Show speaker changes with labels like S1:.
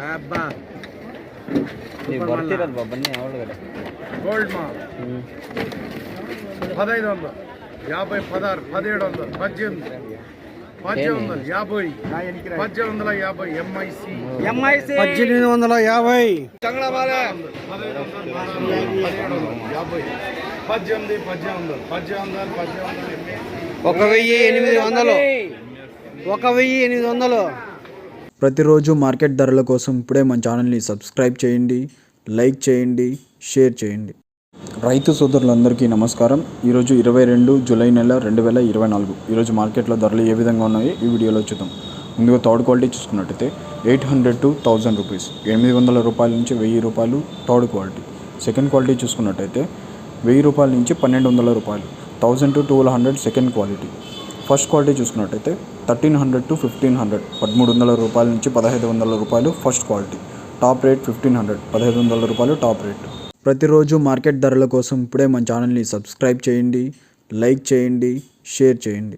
S1: అబ్బా
S2: ನೀವು ಬರ್ತೀರಲ್ವಾ ಬನ್ನಿ ಒಳಗಡೆ
S1: ಗೋಲ್ಡ್ ಮಾ 1500 50 16 1700 1800 1850 ఎంఐసి
S3: 1850
S1: సంగళమాల 1800
S3: 1800
S4: ప్రతిరోజు మార్కెట్ ధరల కోసం ఇప్పుడే మన ఛానల్ని సబ్స్క్రైబ్ చేయండి, లైక్ చేయండి, షేర్ చేయండి. రైతు సోదరులందరికీ నమస్కారం. ఈరోజు 22 జూలై నెల 2024. ఈరోజు మార్కెట్లో ధరలు ఏ విధంగా ఉన్నాయో ఈ వీడియోలో చూద్దాం. ముందుగా థర్డ్ క్వాలిటీ చూసుకున్నట్టయితే 800 to 1000 రూపీస్, 800 రూపాయల నుంచి 1000 రూపాయలు థర్డ్ క్వాలిటీ. సెకండ్ క్వాలిటీ చూసుకున్నట్టయితే 1000 రూపాయల నుంచి 1200 రూపాయలు, 1000 to 1200 second quality. First quality చూసుకున్నట్టయితే 1300 to 1500, 1300 రూపాయల నుంచి 1500 రూపాయలు ఫస్ట్ క్వాలిటీ. టాప్ రేట్ 1500, 1500 రూపాయలు టాప్ రేట్. ప్రతిరోజు మార్కెట్ ధరల కోసం ఇప్పుడే మన ఛానల్ని సబ్స్క్రైబ్ చేయండి, లైక్ చేయండి, షేర్ చేయండి.